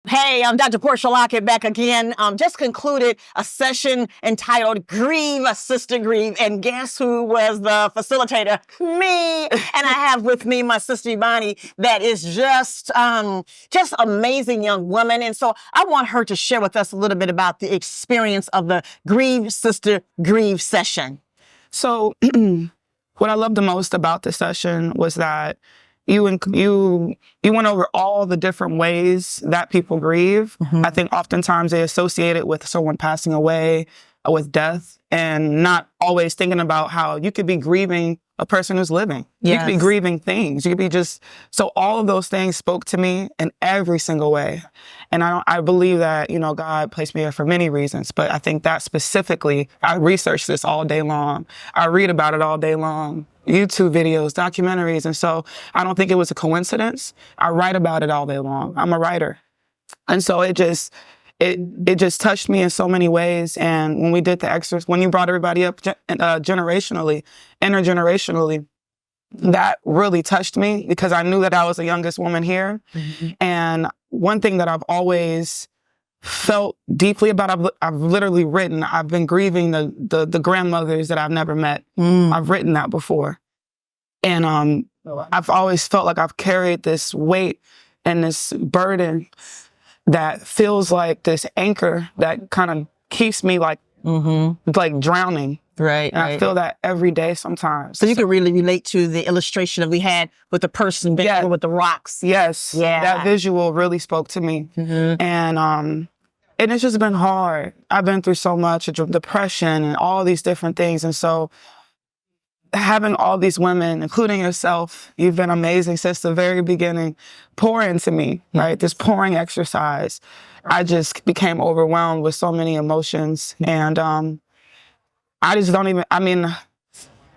Hey, I'm Dr. Portia Locket back again. Just concluded a session entitled Grieve, a Sister Grieve. And guess who was the facilitator? Me. And I have with me my sister Imani that is just amazing young woman. And so I want her to share with us a little bit about the experience of the Grieve, Sister Grieve session. So what I loved the most about the session was that you went over all the different ways that people grieve. Mm-hmm. I think oftentimes they associate it with someone passing away, with death, and not always thinking about how you could be grieving a person who's living. Yes. You could be grieving things. You could be so all of those things spoke to me in every single way. And I believe that, God placed me here for many reasons, but I think that specifically, I researched this all day long. I read about it all day long. YouTube videos, documentaries. And so I don't think it was a coincidence. I write about it all day long. I'm a writer. And so it just touched me in so many ways. And when we did the exercise, when you brought everybody up intergenerationally, that really touched me because I knew that I was the youngest woman here. Mm-hmm. And one thing that I've always felt deeply about, I've literally written, I've been grieving the grandmothers that I've never met. I've written that before. And I've always felt like I've carried this weight and this burden that feels like this anchor that kind of keeps me like drowning. Right. And I feel that every day sometimes. So you can really relate to the illustration that we had with the person with the rocks. Yes. Yeah. That visual really spoke to me. Mm-hmm. And it's just been hard. I've been through so much, depression and all these different things. And so having all these women, including yourself, you've been amazing since the very beginning, pour into me, right? This pouring exercise. I just became overwhelmed with so many emotions. And I just don't even,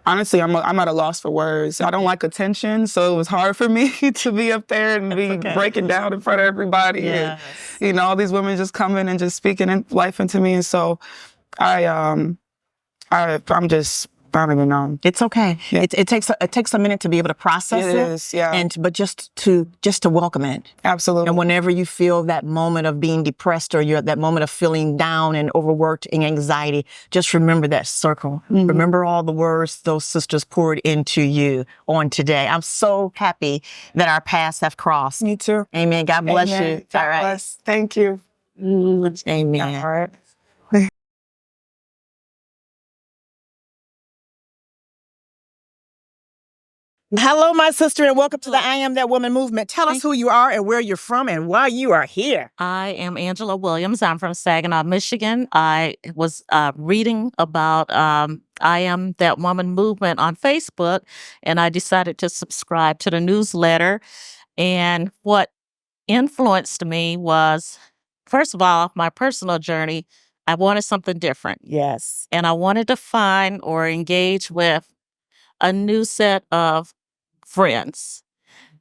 honestly, I'm at a loss for words. I don't like attention, so it was hard for me to be up there and be breaking down in front of everybody. Yes. And, all these women just coming and just speaking life into me. And so I'm just, I don't even know. It's okay. Yeah. It takes a minute to be able to process it. It is, yeah. But just to welcome it. Absolutely. And whenever you feel that moment of being depressed or you're at that moment of feeling down and overworked and anxiety, just remember that circle. Mm-hmm. Remember all the words those sisters poured into you on today. I'm so happy that our paths have crossed. Me too. Amen. God bless you. God bless. Thank you. Amen. All right. Hello, my sister, and welcome to the I Am That Woman movement. Tell us who you are and where you're from and why you are here. I am Angela Williams. I'm from Saginaw, Michigan. I was reading about I Am That Woman movement on Facebook, and I decided to subscribe to the newsletter. And what influenced me was, first of all, my personal journey. I wanted something different. Yes. And I wanted to find or engage with a new set of friends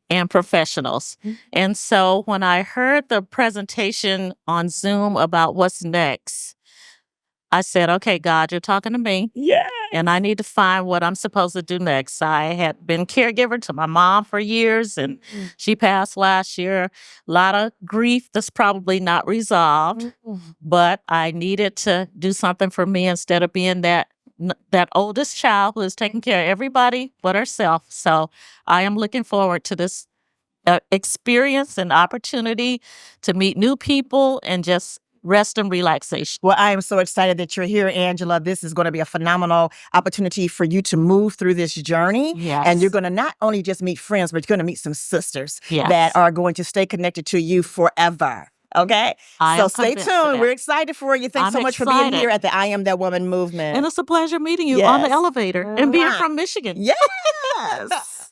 and professionals. Mm-hmm. And so when I heard the presentation on Zoom about what's next, I said, okay, God, you're talking to me. Yeah. And I need to find what I'm supposed to do next. I had been caregiver to my mom for years, and she passed last year. A lot of grief that's probably not resolved, but I needed to do something for me instead of being that oldest child who is taking care of everybody but herself. So I am looking forward to this experience and opportunity to meet new people and just rest and relaxation. Well, I am so excited that you're here, Angela. This is going to be a phenomenal opportunity for you to move through this journey. Yes. And you're going to not only just meet friends, but you're going to meet some sisters that are going to stay connected to you forever. Okay? So stay tuned. We're excited for you. Thanks so much for being here at the I Am That Woman movement. And it's a pleasure meeting you on the elevator and being from Michigan. Yes.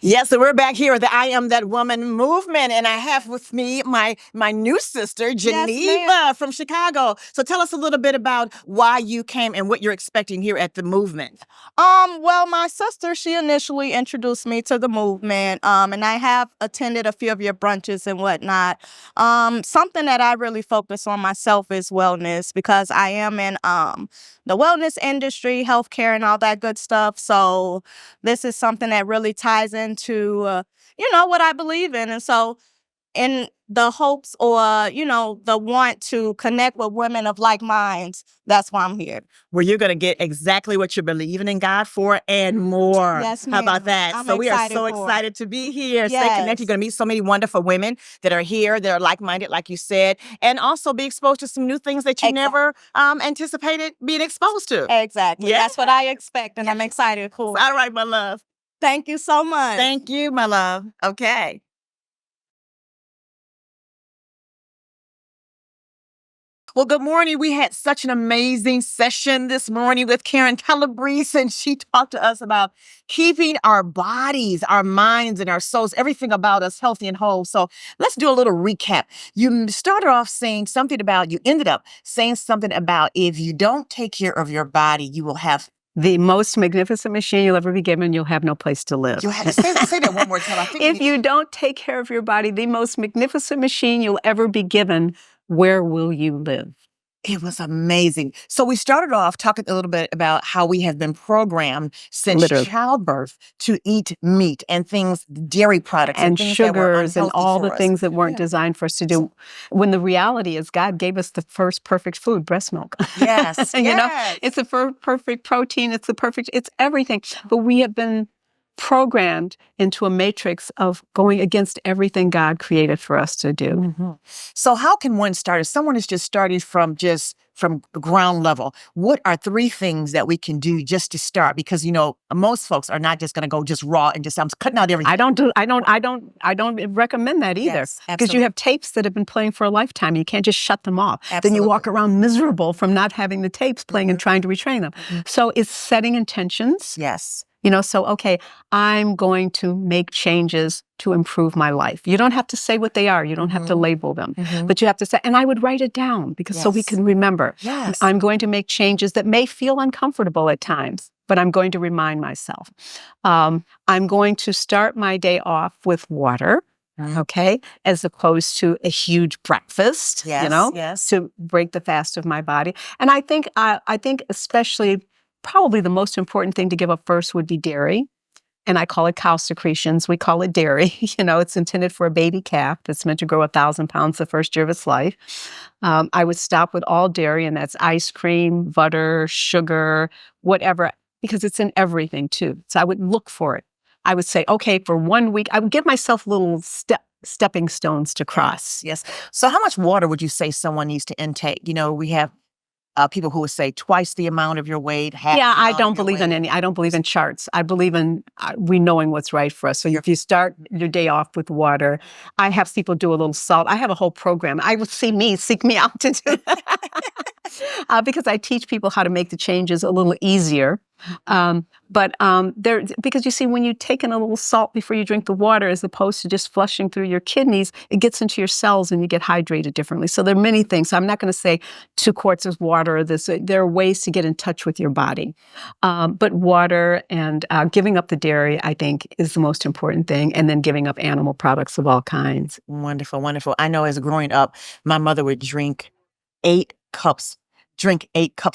Yes, so we're back here at the I Am That Woman movement, and I have with me my new sister, Geneva from Chicago. So tell us a little bit about why you came and what you're expecting here at the movement. Well, my sister, she initially introduced me to the movement, and I have attended a few of your brunches and whatnot. Something that I really focus on myself is wellness because I am in the wellness industry, healthcare, and all that good stuff. So this is something that really ties into, what I believe in. And so in the hopes or, the want to connect with women of like minds, that's why I'm here. Where you're going to get exactly what you're believing in God for and more. Yes, How about that? I'm so we are excited so for it. excited to be here. Stay Yes. connected. You're going to meet so many wonderful women that are here, that are like-minded, like you said, and also be exposed to some new things that you never anticipated being exposed to. Exactly. Yeah. That's what I expect, and I'm excited for it. All right, my love. Thank you so much. Thank you, my love. Okay. Well, good morning. We had such an amazing session this morning with Karen Calabrese, and she talked to us about keeping our bodies, our minds, and our souls, everything about us healthy and whole. So let's do a little recap. You started off saying something about, you ended up saying something about if you don't take care of your body, you will have the most magnificent machine you'll ever be given, you'll have no place to live. You have, say that one more time. I think If you don't take care of your body, the most magnificent machine you'll ever be given, where will you live? It was amazing. So we started off talking a little bit about how we have been programmed since Literally. childbirth to eat meat and things, dairy products And things that were sugars and unhealthy all for the us. things that weren't designed for us to do. When the reality is God gave us the first perfect food, breast milk. Yes, You know, yes. it's the perfect protein. It's everything. But we have been programmed into a matrix of going against everything God created for us to do. Mm-hmm. So how can one start? If someone is just starting from ground level, what are 3 things that we can do just to start? Because, most folks are not just going to go just raw and just, I'm cutting out everything. I don't recommend that either. Yes, Because you have tapes that have been playing for a lifetime. You can't just shut them off. Then you walk around miserable from not having the tapes playing and trying to retrain them. So it's setting intentions. Yes. Okay, I'm going to make changes to improve my life. You don't have to say what they are. You don't have to label them. But you have to say, and I would write it down because so we can remember. Yes. I'm going to make changes that may feel uncomfortable at times, but I'm going to remind myself. I'm going to start my day off with water. Okay, as opposed to a huge breakfast, Yes. to break the fast of my body. And I think especially probably the most important thing to give up first would be dairy. And I call it cow secretions. We call it dairy. It's intended for a baby calf that's meant to grow 1,000 pounds the first year of its life. I would stop with all dairy, and that's ice cream, butter, sugar, whatever, because it's in everything too. So I would look for it. I would say, okay, for 1 week, I would give myself little stepping stones to cross. Yes. So how much water would you say someone needs to intake? We have people who would say twice the amount of your weight, half the amount I of don't your believe weight. I don't believe in charts. I believe in we knowing what's right for us. So if you start your day off with water, I have people do a little salt. I have a whole program. I would seek me out to do that. Because I teach people how to make the changes a little easier. Because you see, when you take in a little salt before you drink the water, as opposed to just flushing through your kidneys, it gets into your cells and you get hydrated differently. So there are many things. So I'm not going to say 2 quarts of water or this. There are ways to get in touch with your body. But water and giving up the dairy, I think, is the most important thing. And then giving up animal products of all kinds. Wonderful, wonderful. I know as growing up, my mother would drink 8 cups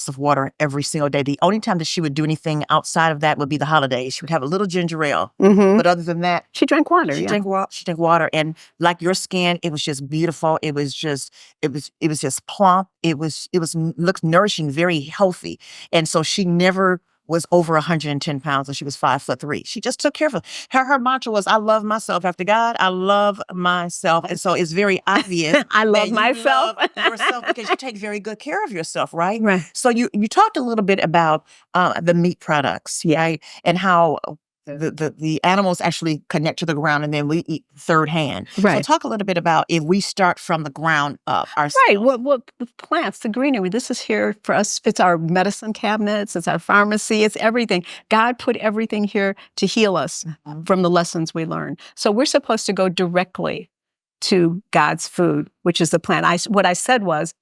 of water every single day. The only time that she would do anything outside of that would be the holidays. She would have a little ginger ale. But other than that, She drank water. she drank water. And like your skin, it was just beautiful. It was just plump. It looked nourishing, very healthy. And so she never was over 110 pounds and she was 5'3". She just took care of her. Her mantra was, I love myself. After God, I love myself. And so it's very obvious. I love that you myself. love yourself because you take very good care of yourself, right? Right. So you talked a little bit about the meat products, right? And how the animals actually connect to the ground, and then we eat third hand. Right. So talk a little bit about if we start from the ground up ourselves. Right. What the plants, the greenery, this is here for us. It's our medicine cabinets, it's our pharmacy, it's everything. God put everything here to heal us from the lessons we learn. So we're supposed to go directly to God's food, which is the plant. What I said was,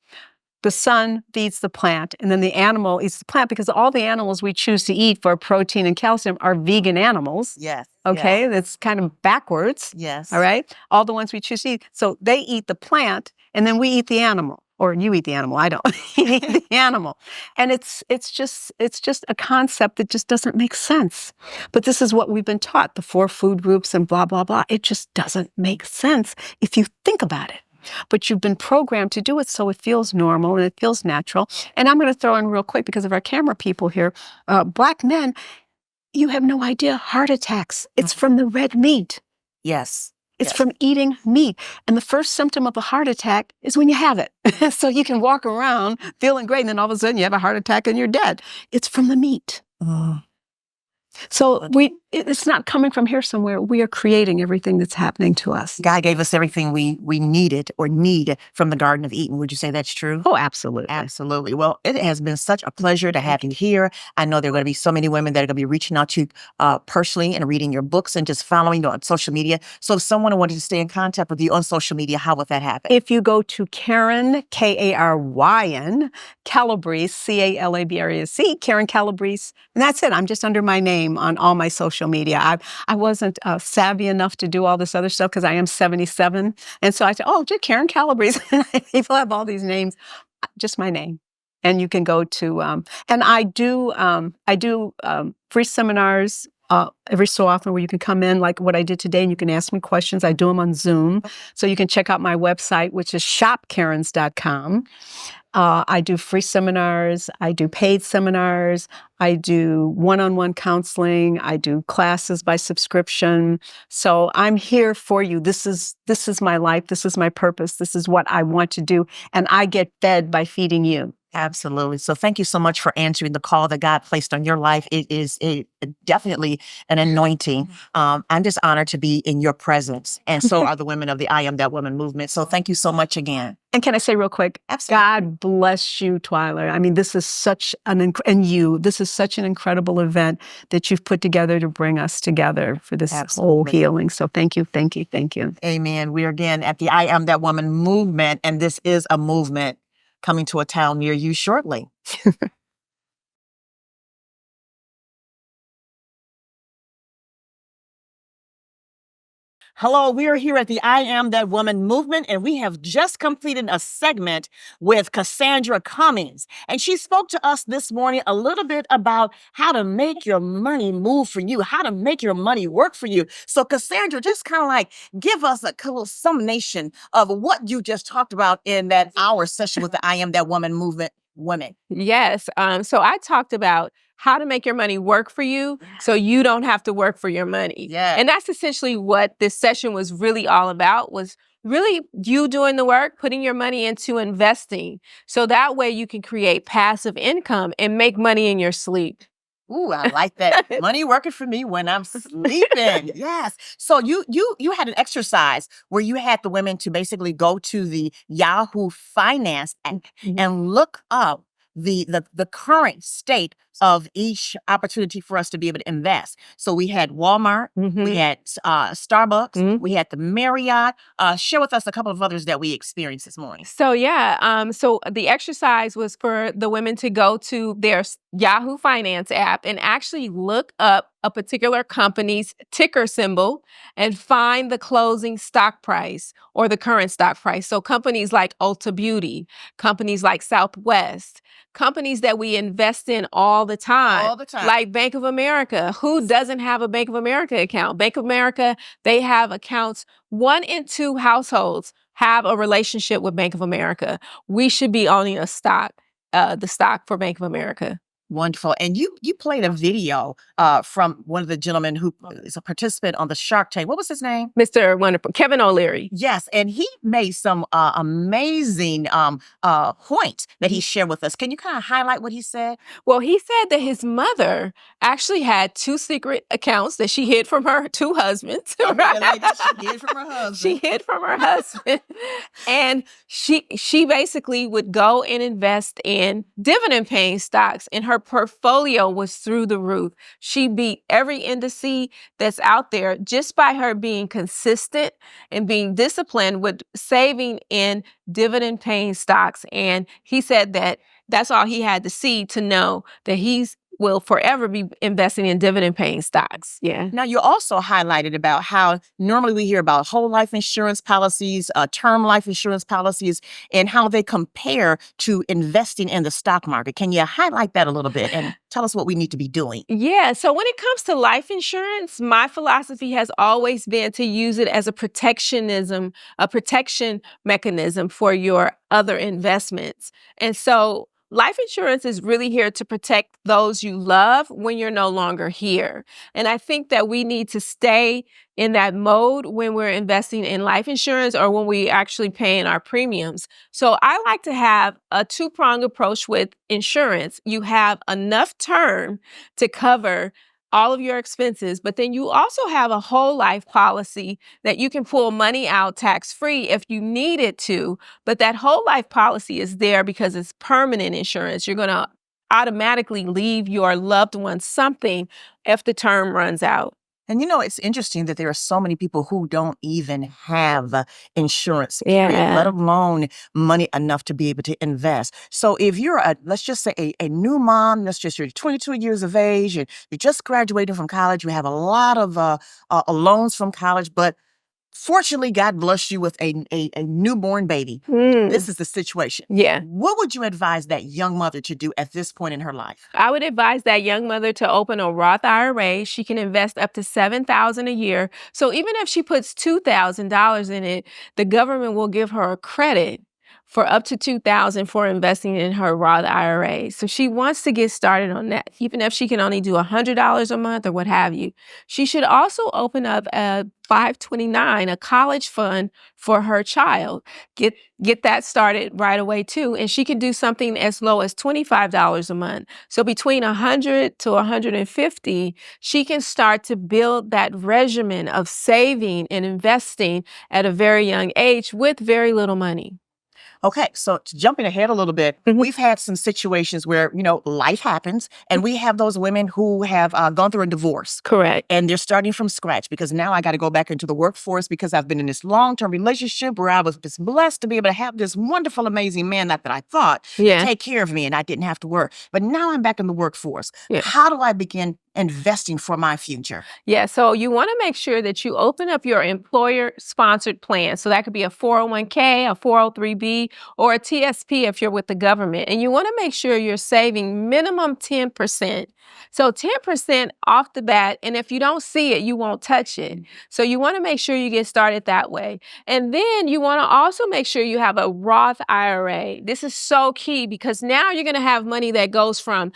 the sun feeds the plant, and then the animal eats the plant, because all the animals we choose to eat for protein and calcium are vegan animals. Yes. Okay, Yes. That's kind of backwards. Yes. All right, all the ones we choose to eat. So they eat the plant, and then we eat the animal, or you eat the animal. I don't. You eat the animal, and it's just a concept that just doesn't make sense. But this is what we've been taught: the 4 food groups and blah blah blah. It just doesn't make sense if you think about it. But you've been programmed to do it, so it feels normal and it feels natural. And I'm going to throw in real quick, because of our camera people here, Black men, you have no idea, heart attacks. It's from the red meat. Yes. It's from eating meat. And the first symptom of a heart attack is when you have it. So you can walk around feeling great, and then all of a sudden you have a heart attack and you're dead. It's from the meat. So it's not coming from here somewhere. We are creating everything that's happening to us. God gave us everything we needed or need from the Garden of Eden. Would you say that's true? Oh, absolutely. Absolutely. Well, it has been such a pleasure to have you here. I know there are going to be so many women that are going to be reaching out to you personally and reading your books and just following you on social media. So if someone wanted to stay in contact with you on social media, how would that happen? If you go to Karen, Karyn, Calabrese, Calabrese, Karen Calabrese, and that's it. I'm just under my name on all my social media. I wasn't savvy enough to do all this other stuff, because I am 77. And so I said, oh, just Karen Calabrese. People have all these names, just my name. And you can go to, and I do free seminars every so often, where you can come in, like what I did today, and you can ask me questions. I do them on Zoom. So you can check out my website, which is shopkarens.com. I do free seminars. I do paid seminars. I do one-on-one counseling. I do classes by subscription. So I'm here for you. This is my life. This is my purpose. This is what I want to do. And I get fed by feeding you. Absolutely. So thank you so much for answering the call that God placed on your life. It is definitely an anointing. I'm just honored to be in your presence. And so are the women of the I Am That Woman movement. So thank you so much again. And can I say real quick, Absolutely. God bless you, Twyla. I mean, this is such this is such an incredible event that you've put together to bring us together for this whole Absolutely. healing. So thank you, thank you, thank you. Amen. We are again at the I Am That Woman movement, and this is a movement coming to a town near you shortly. Hello, we are here at the I Am That Woman movement, and we have just completed a segment with Cassandra Cummings. And she spoke to us this morning a little bit about how to make your money move for you, how to make your money work for you. So Cassandra, just kind of like give us a little summation of what you just talked about in that hour session with the I Am That Woman movement women. Yes. So I talked about how to make your money work for you so you don't have to work for your money. Yeah. And that's essentially what this session was really all about, was really you doing the work, putting your money into investing. So that way you can create passive income and make money in your sleep. Ooh, I like that. Money working for me when I'm sleeping. Yes. So you had an exercise where you had the women to basically go to the Yahoo Finance and look up the current state of each opportunity for us to be able to invest. So we had Walmart, we had Starbucks, we had the Marriott. Share with us a couple of others that we experienced this morning. So so the exercise was for the women to go to their Yahoo Finance app and actually look up a particular company's ticker symbol and find the closing stock price or the current stock price. So companies like Ulta Beauty, companies like Southwest, companies that we invest in all the time. All the time. Like Bank of America. Who doesn't have a Bank of America account? Bank of America, they have accounts. 1 in 2 households have a relationship with Bank of America. We should be owning a stock, the stock for Bank of America. Wonderful. And you played a video from one of the gentlemen who is a participant on the Shark Tank. What was his name? Mr. Wonderful, Kevin O'Leary. Yes, and he made some amazing points that he shared with us. Can you kind of highlight what he said? Well, he said that his mother actually had 2 secret accounts that she hid from her 2 husbands. Right? She hid from her husband. She hid from her husband. And she basically would go and invest in dividend paying stocks, and her portfolio was through the roof. She beat every indice that's out there just by her being consistent and being disciplined with saving in dividend paying stocks. And he said that that's all he had to see to know that he's will forever be investing in dividend paying stocks. Yeah. Now, you also highlighted about how normally we hear about whole life insurance policies, term life insurance policies, and how they compare to investing in the stock market. Can you highlight that a little bit and tell us what we need to be doing? Yeah. So when it comes to life insurance, my philosophy has always been to use it as a protection mechanism for your other investments. And so life insurance is really here to protect those you love when you're no longer here. And I think that we need to stay in that mode when we're investing in life insurance or when we actually paying our premiums. So I like to have a 2-pronged approach with insurance. You have enough term to cover all of your expenses, but then you also have a whole life policy that you can pull money out tax-free if you needed to. But that whole life policy is there because it's permanent insurance. You're going to automatically leave your loved one something if the term runs out. And it's interesting that there are so many people who don't even have insurance, period, let alone money enough to be able to invest. So if you're let's just say a new mom, you're 22 years of age, and you're just graduating from college, you have a lot of loans from college, but fortunately, God blessed you with a newborn baby. This is the situation. Yeah. What would you advise that young mother to do at this point in her life? I would advise that young mother to open a Roth IRA. She can invest up to $7,000 a year. So even if she puts $2,000 in it, the government will give her a credit for up to $2,000 for investing in her Roth IRA. So she wants to get started on that, even if she can only do $100 a month or what have you. She should also open up a 529, a college fund for her child. Get that started right away too. And she can do something as low as $25 a month. So between $100 to $150, she can start to build that regimen of saving and investing at a very young age with very little money. Okay, so jumping ahead a little bit, we've had some situations where, life happens, and we have those women who have gone through a divorce. Correct. And they're starting from scratch because now I got to go back into the workforce because I've been in this long-term relationship where I was just blessed to be able to have this wonderful, amazing man, not that I thought, take care of me and I didn't have to work. But now I'm back in the workforce. Yeah. How do I begin investing for my future? Yeah, so you want to make sure that you open up your employer-sponsored plan. So that could be a 401k, a 403b, or a TSP if you're with the government. And you want to make sure you're saving minimum 10%. So 10% off the bat, and if you don't see it, you won't touch it. So you want to make sure you get started that way. And then you want to also make sure you have a Roth IRA. This is so key because now you're going to have money that goes from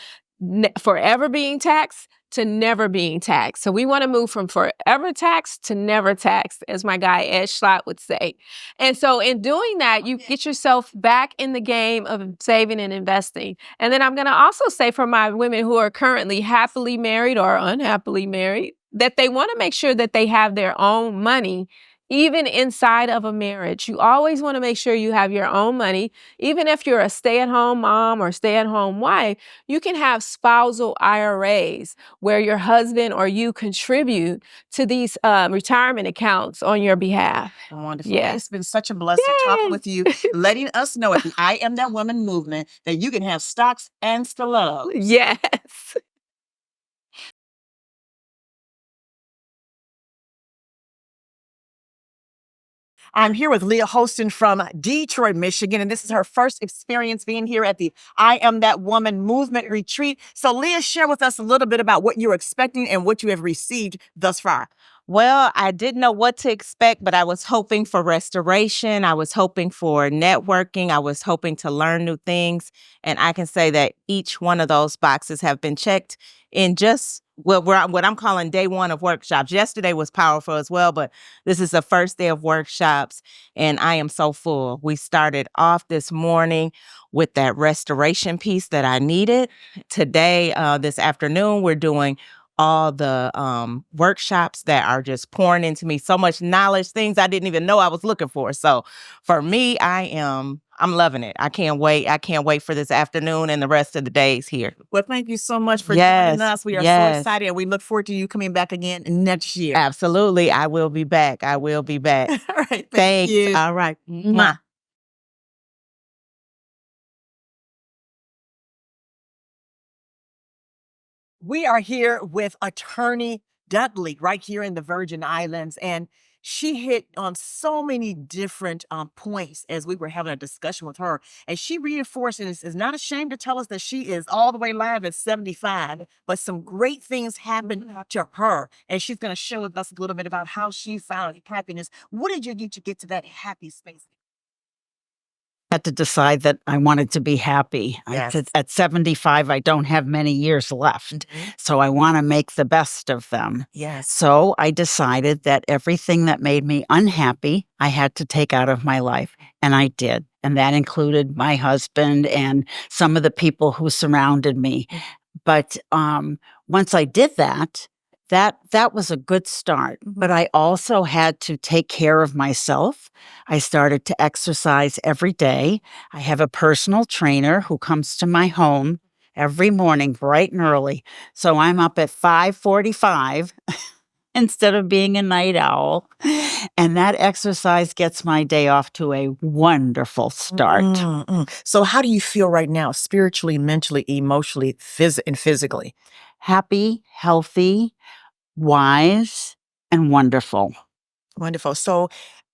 forever being taxed to never being taxed. So we want to move from forever taxed to never taxed, as my guy Ed Schlott would say. And so in doing that, you get yourself back in the game of saving and investing. And then I'm going to also say for my women who are currently happily married or unhappily married, that they want to make sure that they have their own money. Even inside of a marriage, you always want to make sure you have your own money. Even if you're a stay-at-home mom or stay-at-home wife, you can have spousal IRAs where your husband or you contribute to these retirement accounts on your behalf. Wonderful. Yeah. It's been such a blessing talking with you, letting us know at the I Am That Woman movement that you can have stocks and stilettos. Yes. I'm here with Leah Holston from Detroit, Michigan, and this is her first experience being here at the I Am That Woman movement retreat. So Leah, share with us a little bit about what you're expecting and what you have received thus far. Well, I didn't know what to expect, but I was hoping for restoration. I was hoping for networking. I was hoping to learn new things. And I can say that each one of those boxes have been checked in just what I'm calling day one of workshops. Yesterday was powerful as well, but this is the first day of workshops, and I am so full. We started off this morning with that restoration piece that I needed. Today, this afternoon, we're doing all the workshops that are just pouring into me so much knowledge, things I didn't even know I was looking for. So for me, I'm loving it. I can't wait. I can't wait for this afternoon and the rest of the days here. Well, thank you so much for Yes, joining us. We are so yes. excited, and we look forward to you coming back again next year. Absolutely. I will be back. I will be back. All right. Thanks. You. All right. Mwah. We are here with attorney Dudley right here in the Virgin Islands, and she hit on so many different points as we were having a discussion with her. And she reinforced and is not ashamed to tell us that she is all the way live at 75, but some great things happened to her. And she's going to share with us a little bit about how she found happiness. What did you do to get to that happy space? Had to decide that I wanted to be happy. Yes. At 75, I don't have many years left, so I want to make the best of them. Yes. So I decided that everything that made me unhappy, I had to take out of my life, and I did. And that included my husband and some of the people who surrounded me. But once I did that, that was a good start. But I also had to take care of myself. I started to exercise every day. I have a personal trainer who comes to my home every morning bright and early. So I'm up at 5:45 instead of being a night owl. And that exercise gets my day off to a wonderful start. So how do you feel right now, spiritually, mentally, emotionally, and physically? Happy, healthy, wise, and wonderful. Wonderful. So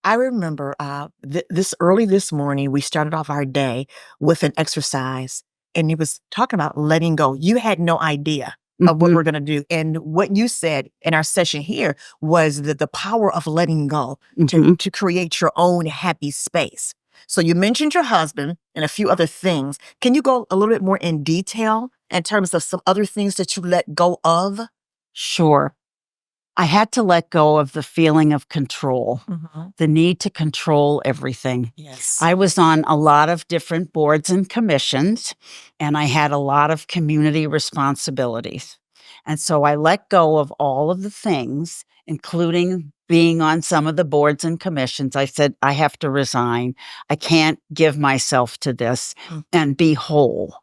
I remember this morning, we started off our day with an exercise, and it was talking about letting go. You had no idea of what we're going to do. And what you said in our session here was the power of letting go to create your own happy space. So you mentioned your husband and a few other things. Can you go a little bit more in detail in terms of some other things that you let go of? Sure. I had to let go of the feeling of control, the need to control everything. Yes. I was on a lot of different boards and commissions, and I had a lot of community responsibilities. And so I let go of all of the things, including being on some of the boards and commissions. I said, I have to resign. I can't give myself to this and be whole.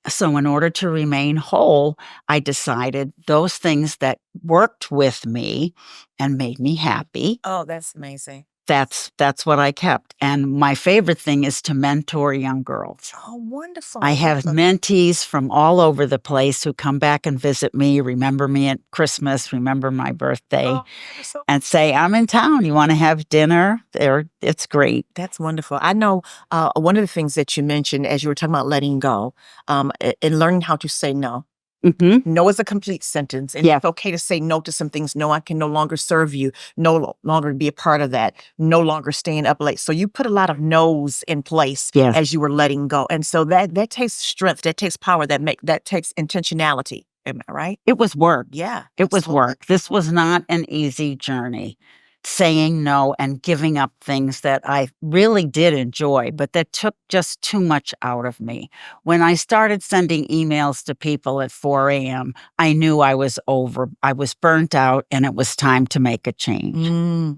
So in order to remain whole, I decided those things that worked with me and made me happy, Oh, that's amazing. that's what I kept. And my favorite thing is to mentor young girls. Oh, wonderful. I have mentees from all over the place who come back and visit me, remember me at Christmas, remember my birthday, Oh, that's so- and say, I'm in town. You want to have dinner? It's great. That's wonderful. I know one of the things that you mentioned as you were talking about letting go and learning how to say no. No is a complete sentence. And Yeah. it's okay to say no to some things. No, I can no longer serve you. No longer be a part of that. No longer staying up late. So you put a lot of no's in place Yes. as you were letting go. And so that takes strength, that takes power, that takes intentionality. Am I right? It was work. Yeah. It was absolutely. work. This was not an easy journey. Saying no and giving up things that I really did enjoy, but that took just too much out of me. When I started sending emails to people at 4 a.m., I knew I was burnt out, and it was time to make a change.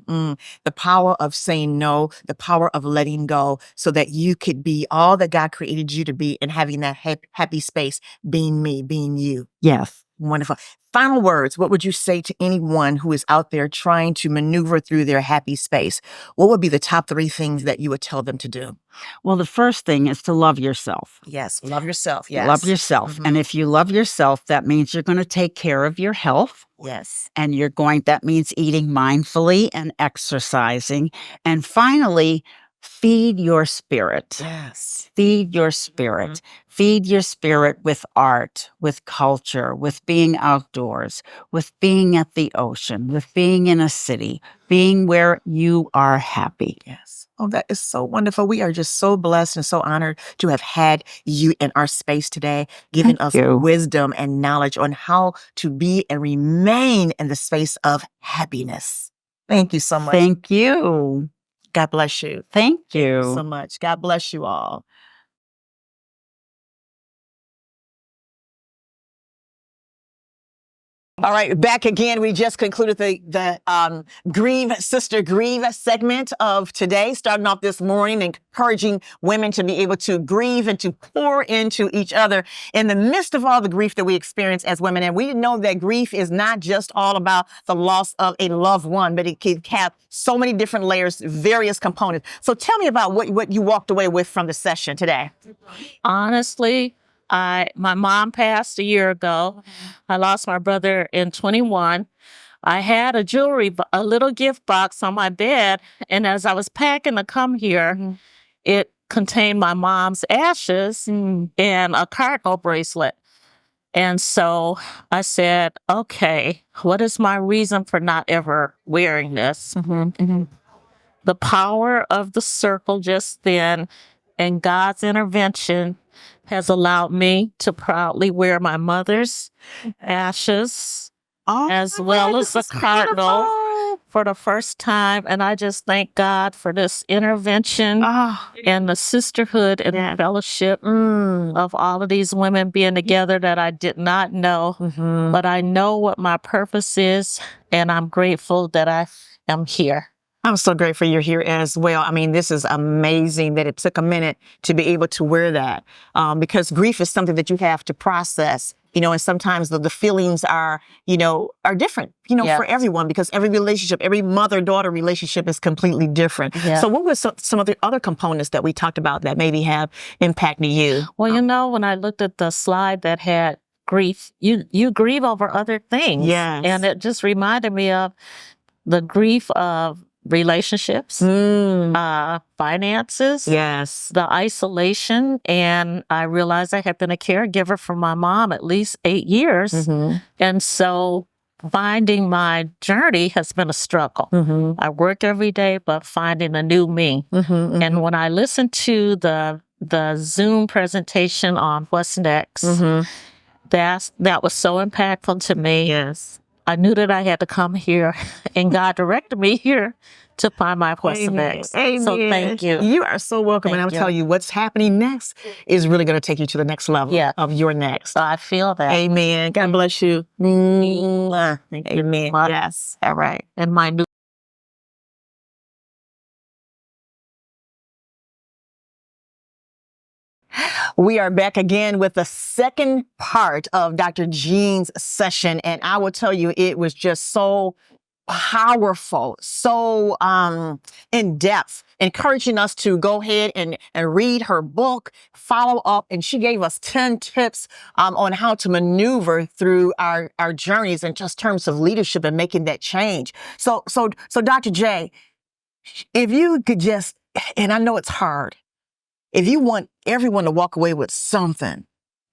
The power of saying no, the power of letting go so that you could be all that God created you to be and having that happy space, being me, being you. Yes. Wonderful. Final words. What would you say to anyone who is out there trying to maneuver through their happy space? What would be the top 3 things that you would tell them to do? Well, the first thing is to love yourself. Yes. Love yourself. Yes. Love yourself. And if you love yourself, that means you're going to take care of your health. Yes. And that means eating mindfully and exercising. And finally, feed your spirit. Yes. Feed your spirit. Feed your spirit with art, with culture, with being outdoors, with being at the ocean, with being in a city, being where you are happy. Yes. Oh, that is so wonderful. We are just so blessed and so honored to have had you in our space today, giving us you. wisdom and knowledge on how to be and remain in the space of happiness. Thank you so much. Thank you. God bless you. Thank Thank you so you. much. God bless you all. All right, back again. We just concluded the Grieve Sister Grieve segment of today, starting off this morning, encouraging women to be able to grieve and to pour into each other in the midst of all the grief that we experience as women. And we know that grief is not just all about the loss of a loved one, but it can have so many different layers, various components. So tell me about what you walked away with from the session today. Honestly, my mom passed a year ago. I lost my brother in 21. I had a little gift box on my bed, and as I was packing to come here, it contained my mom's ashes and a cardinal bracelet. And so I said, okay, what is my reason for not ever wearing this? The power of the circle just then and God's intervention has allowed me to proudly wear my mother's ashes as well as the cardinal for the first time. And I just thank God for this intervention and the sisterhood and fellowship of all of these women being together that I did not know. But I know what my purpose is, and I'm grateful that I am here. I'm so grateful you're here as well. I mean, this is amazing that it took a minute to be able to wear that because grief is something that you have to process, and sometimes the feelings are different, for everyone because every relationship, every mother-daughter relationship is completely different. Yeah. So what were some of the other components that we talked about that maybe have impacted you? Well, when I looked at the slide that had grief, you grieve over other things. Yes. And it just reminded me of the grief of relationships, finances, Yes. the isolation. And I realized I had been a caregiver for my mom at least 8 years. And so finding my journey has been a struggle. I work every day, but finding a new me. And when I listened to the Zoom presentation on what's next, that was so impactful to me. Yes. I knew that I had to come here, and God directed me here to find my what's next. Amen. So thank you. You are so welcome. Thank and I'll you. tell you what's happening next is really going to take you to the next level of your next. So I feel that. Amen. God bless you. Amen. Yes. All right. And my new We are back again with the second part of Dr. Jean's session. And I will tell you, it was just so powerful, so in depth, encouraging us to go ahead and read her book, follow up. And she gave us 10 tips on how to maneuver through our journeys in just terms of leadership and making that change. So Dr. J, if you could just, and I know it's hard, if you want everyone to walk away with something,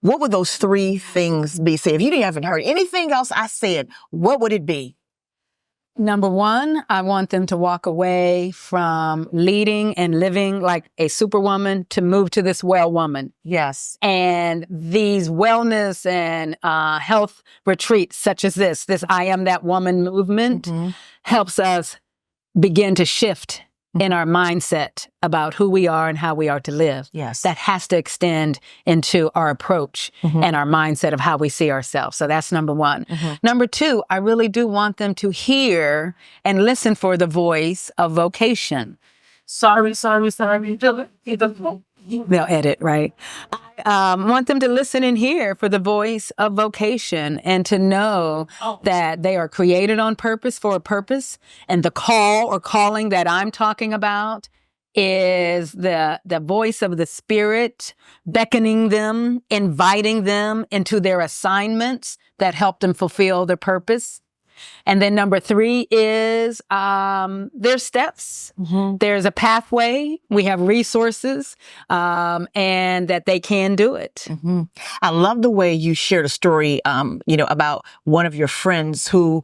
what would those 3 things be? Say, if you haven't heard anything else I said, what would it be? Number 1, I want them to walk away from leading and living like a superwoman to move to this well woman. Yes. And these wellness and health retreats such as this I Am That Woman movement helps us begin to shift in our mindset about who we are and how we are to live. Yes. That has to extend into our approach and our mindset of how we see ourselves. So that's number 1. Number 2, I really do want them to hear and listen for the voice of vocation. Sorry. They'll edit, right? I want them to listen and hear for the voice of vocation and to know that they are created on purpose for a purpose. And the call or calling that I'm talking about is the voice of the Spirit beckoning them, inviting them into their assignments that help them fulfill their purpose. And then number 3 is there's steps. There's a pathway. We have resources, and that they can do it. I love the way you shared a story, about one of your friends who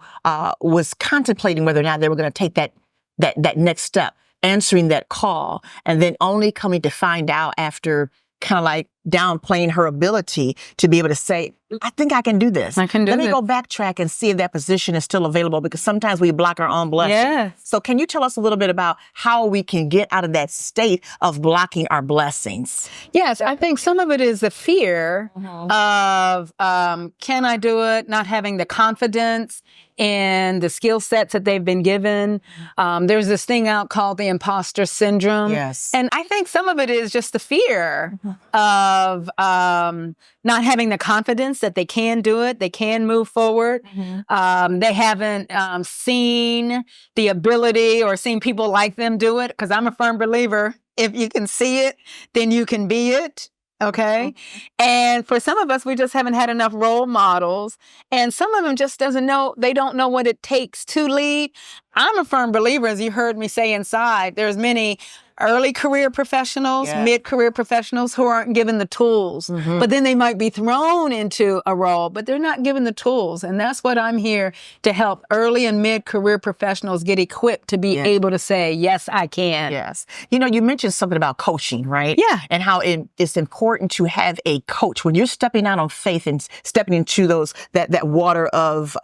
was contemplating whether or not they were going to take that next step, answering that call, and then only coming to find out after kind of like downplaying her ability to be able to say, I think I can do this. I can do Let me this. go backtrack and see if that position is still available, because sometimes we block our own blessing. Yes. So can you tell us a little bit about how we can get out of that state of blocking our blessings? Yes, I think some of it is the fear of can I do it, not having the confidence in the skill sets that they've been given. There's this thing out called the imposter syndrome. Yes. And I think some of it is just the fear of not having the confidence that they can do it, they can move forward. They haven't seen the ability or seen people like them do it, because I'm a firm believer, if you can see it, then you can be it. Okay. And for some of us, we just haven't had enough role models, and some of them just they don't know what it takes to lead. I'm a firm believer, as you heard me say inside, there's many early career professionals, mid-career professionals who aren't given the tools, but then they might be thrown into a role, but they're not given the tools. And that's what I'm here to help early and mid-career professionals get equipped to be able to say, yes, I can. Yes. You mentioned something about coaching, right? Yeah. And how it's important to have a coach when you're stepping out on faith and stepping into that water of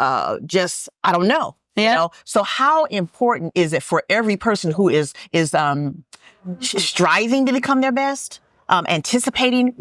just, I don't know. Yeah. So how important is it for every person who is striving to become their best, anticipating,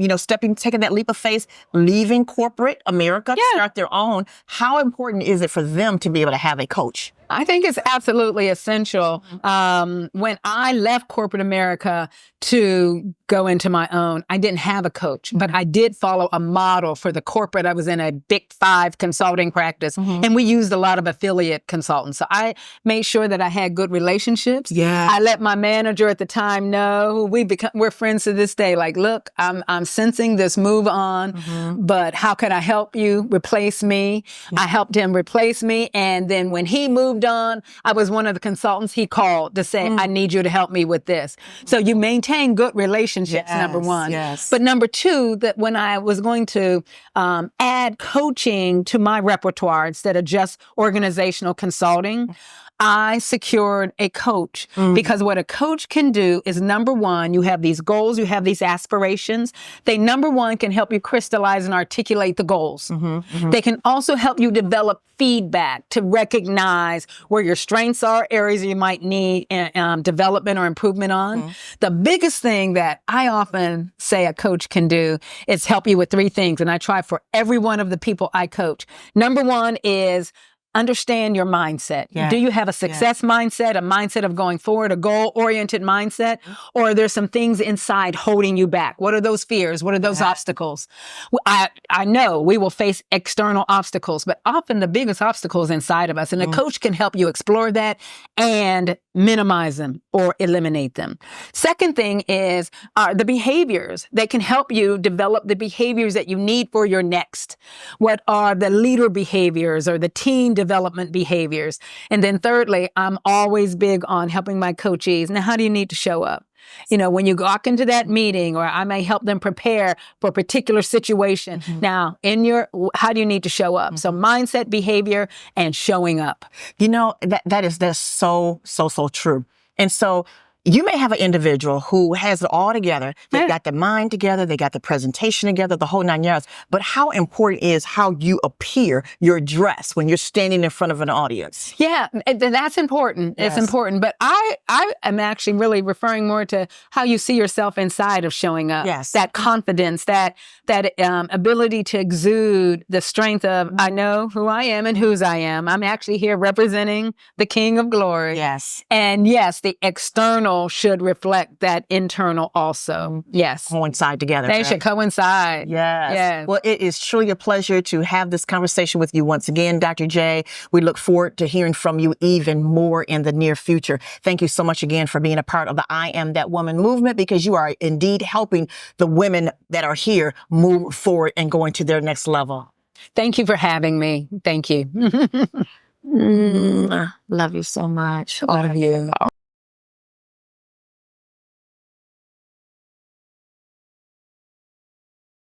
taking that leap of faith, leaving corporate America to start their own? How important is it for them to be able to have a coach? I think it's absolutely essential. When I left corporate America to go into my own, I didn't have a coach, but I did follow a model for the corporate. I was in a big 5 consulting practice, and we used a lot of affiliate consultants. So I made sure that I had good relationships. Yeah. I let my manager at the time know. We're friends to this day. Like, look, I'm sensing this move on, but how can I help you replace me? I helped him replace me, and then when he moved on, I was one of the consultants he called to say, I need you to help me with this. So you maintain good relationships, number 1. Yes. But number 2, that when I was going to add coaching to my repertoire instead of just organizational consulting, I secured a coach, because what a coach can do is, number 1, you have these goals, you have these aspirations. They, number 1, can help you crystallize and articulate the goals. They can also help you develop feedback to recognize where your strengths are, areas you might need development or improvement on. The biggest thing that I often say a coach can do is help you with 3 things. And I try for every one of the people I coach. Number 1 is understand your mindset. Yeah. Do you have a success mindset, a mindset of going forward, a goal-oriented mindset? Or are there some things inside holding you back? What are those fears? What are those obstacles? I know we will face external obstacles, but often the biggest obstacle is inside of us. And a coach can help you explore that and minimize them or eliminate them. Second thing is the behaviors. They can help you develop the behaviors that you need for your next. What are the leader behaviors or the team development behaviors? And then thirdly, I'm always big on helping my coachees. Now, how do you need to show up? When you walk into that meeting, or I may help them prepare for a particular situation. Now, how do you need to show up? So mindset, behavior, and showing up. That's so true. And so you may have an individual who has it all together. They've got the mind together. They got the presentation together, the whole 9 yards. But how important is how you appear, your dress, when you're standing in front of an audience? Yeah, that's important. Yes. It's important. But I am actually really referring more to how you see yourself inside of showing up. Yes. That confidence, that ability to exude the strength of, I know who I am and whose I am. I'm actually here representing the King of Glory. Yes. And yes, the external should reflect that internal also. Yes. Coincide together. They right? should coincide. Yes. Yes. Well, it is truly a pleasure to have this conversation with you once again, Dr. J. We look forward to hearing from you even more in the near future. Thank you so much again for being a part of the I Am That Woman movement, because you are indeed helping the women that are here move forward and going to their next level. Thank you for having me. Thank you. Love you so much. All of you.